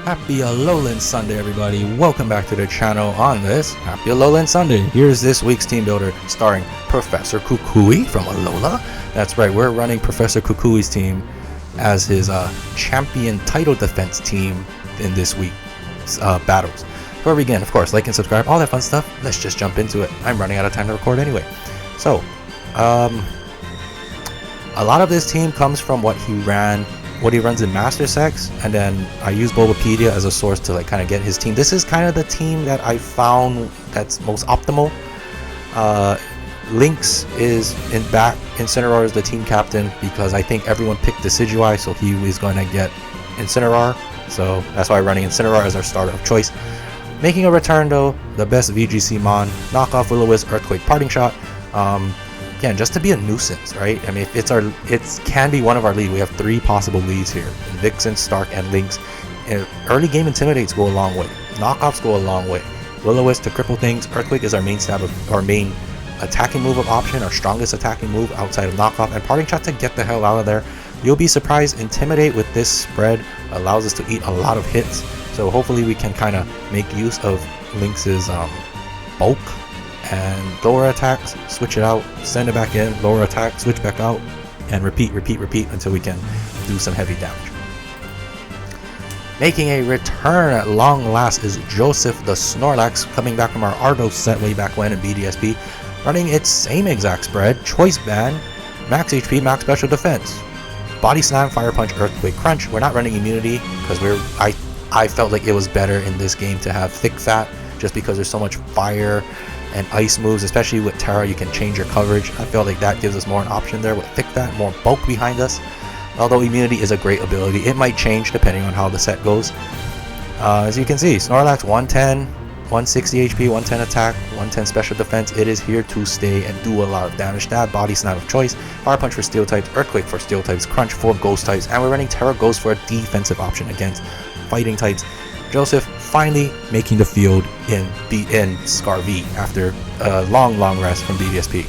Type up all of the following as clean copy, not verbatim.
Happy Alolan Sunday, everybody. Welcome back to the channel on this Happy Alolan Sunday. Here's this week's team builder starring Professor Kukui from Alola. That's right, we're running Professor Kukui's team as his champion title defense team in this week's battles. Before we begin, of course, like and subscribe, all that fun stuff. Let's just jump into it. I'm running out of time to record anyway. So, a lot of this team comes from what he runs in MastersEX, and then I use Bulbapedia as a source to kind of get his team. This is kind of the team that I found that's most optimal. Lynx is in back. Incineroar is the team captain because I think everyone picked Decidueye, so he is going to get Incineroar. So that's why I'm running Incineroar as our starter of choice. Making a return though, the best VGC Mon, knockoff Will-O-Wisp, Earthquake, Parting Shot. Again, just to be a nuisance, right? I mean, it can be one of our lead. We have three possible leads here: Vixen, Stark, and Lynx. Early game Intimidates go a long way. Knockoffs go a long way. Will-O-Wisp to cripple things. Earthquake is our main main attacking move of option, our strongest attacking move outside of knockoff, and Parting Shot to get the hell out of there. You'll be surprised. Intimidate with this spread allows us to eat a lot of hits. So hopefully we can kind of make use of Lynx's bulk and lower attacks, switch it out, send it back in, lower attack, switch back out, and repeat until we can do some heavy damage. Making a return at long last is Joseph the Snorlax, coming back from our Ardos set way back when in BDSP, running its same exact spread: Choice Band, Max HP, Max Special Defense, Body Slam, Fire Punch, Earthquake, Crunch. We're not running Immunity because I felt like it was better in this game to have Thick Fat, just because there's so much fire and ice moves, especially with Terra. You can change your coverage. I feel like that gives us more an option there with Thick Fat, more bulk behind us. Although Immunity is a great ability, it might change depending on how the set goes. As you can see, Snorlax 110, 160 HP, 110 attack, 110 special defense. It is here to stay and do a lot of damage. Stab, Body Slam of choice, Fire Punch for Steel types, Earthquake for Steel types, Crunch for Ghost types, and we're running Terra Ghost for a defensive option against fighting types. Joseph finally making the field in Scar V after a long rest from BDSP.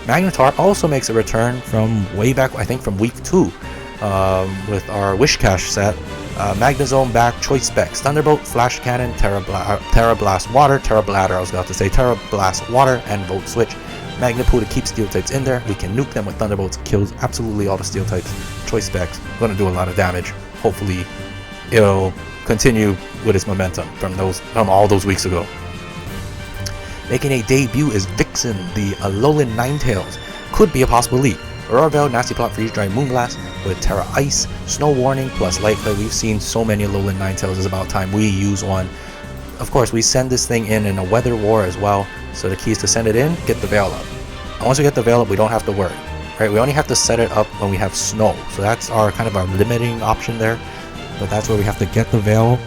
Magnetar also makes a return from way back, I think from week 2, with our Wish Cache set. Magnezone back, Choice Specs, Thunderbolt, Flash Cannon, Terra Blast Water, Terra Bladder, I was about to say Terra Blast Water, and Volt Switch. Magnepool to keep Steel types in there. We can nuke them with Thunderbolts, kills absolutely all the Steel types. Choice Specs, going to do a lot of damage. Hopefully it'll continue with its momentum from all those weeks ago. Making a debut is Vixen, the Alolan Ninetails. Could be a possible lead. Aurora Veil, Nasty Plot, Freeze Dry, Moonblast with Terra Ice, Snow Warning plus Light Clay. We've seen so many Alolan Ninetails. It's about time we use one. Of course, we send this thing in a Weather War as well. So the key is to send it in, get the Veil up. And once we get the Veil up, we don't have to worry. Right? We only have to set it up when we have snow. So that's our kind of our limiting option there. But that's where we have to get the Veil.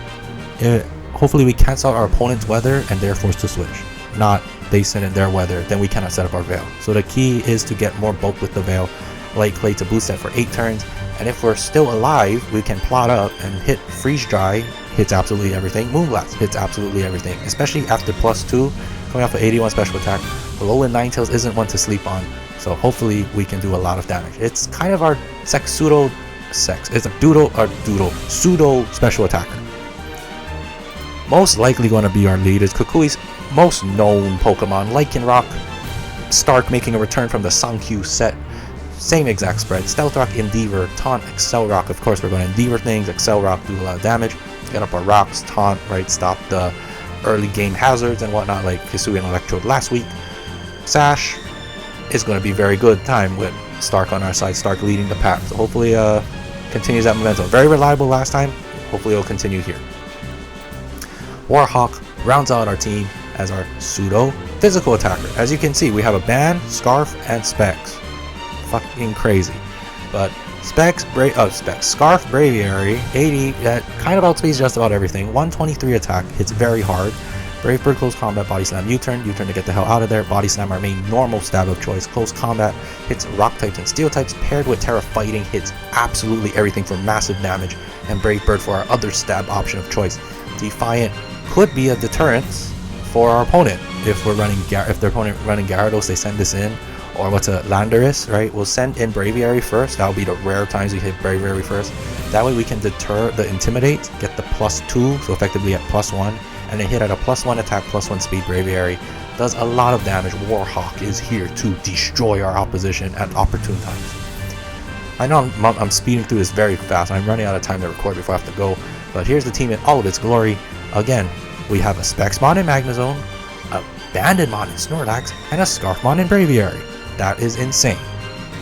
Hopefully we cancel our opponent's weather and they're forced to switch. Not they send in their weather, then we cannot set up our Veil. So the key is to get more bulk with the Veil. Light Clay to boost that for 8 turns. And if we're still alive, we can plot up and hit Freeze Dry, hits absolutely everything. Moonblast hits absolutely everything. Especially after +2, coming off of 81 special attack. Alolan Ninetales isn't one to sleep on. So hopefully we can do a lot of damage. It's kind of our pseudo special attacker. Most likely going to be our lead is Kukui's most known Pokemon, Lycanroc. Stark making a return from the Sankyu set. Same exact spread. Stealth Rock, Endeavor, Taunt, Excel Rock. Of course, we're going to Endeavor things. Excel Rock, do a lot of damage. Get up our rocks, Taunt, right? Stop the early game hazards and whatnot, like Hisui and Electrode last week. Sash is going to be very good time with Stark on our side. Stark leading the pack. So hopefully, continues that momentum. Very reliable last time. Hopefully it'll continue here. Warhawk rounds out our team as our pseudo physical attacker. As you can see, we have a Band, Scarf, and Specs. Fucking crazy. But Scarf Braviary 80 that kind of outspeeds just about everything. 123 attack, hits very hard. Brave Bird close combat, Body Slam U-turn to get the hell out of there. Body Slam our main normal stab of choice. Close combat hits rock types and steel types, paired with Terra Fighting hits absolutely everything for massive damage, and Brave Bird for our other stab option of choice. Defiant could be a deterrent for our opponent. If we're running if their opponent running Gyarados, they send this in, or what's a Landorus, right? We'll send in Braviary first. That'll be the rare times we hit Braviary first. That way we can deter the Intimidate, get the +2, so effectively at +1, and then hit at a +1 attack, +1 speed. Braviary does a lot of damage. Warhawk is here to destroy our opposition at opportune times. I know I'm speeding through this very fast. I'm running out of time to record before I have to go, but here's the team in all of its glory. Again, we have a Specs Mon in Magnezone, a Banded Mon in Snorlax, and a Scarf Mon in Braviary. That is insane.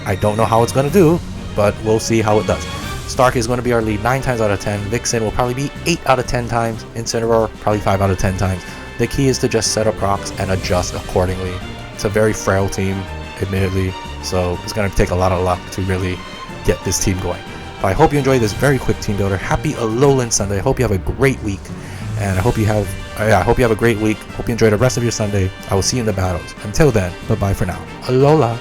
I don't know how it's going to do, but we'll see how it does. Stark is going to be our lead 9 times out of 10. Vixen will probably be 8 out of 10 times. Incineroar probably 5 out of 10 times. The key is to just set up rocks and adjust accordingly. It's a very frail team, admittedly, so it's going to take a lot of luck to really get this team going. But I hope you enjoyed this very quick team builder. Happy Alolan Sunday. I hope you have a great week, and I hope you have a great week. Hope you enjoy the rest of your Sunday. I will see you in the battles. Until then, bye bye for now. Alola.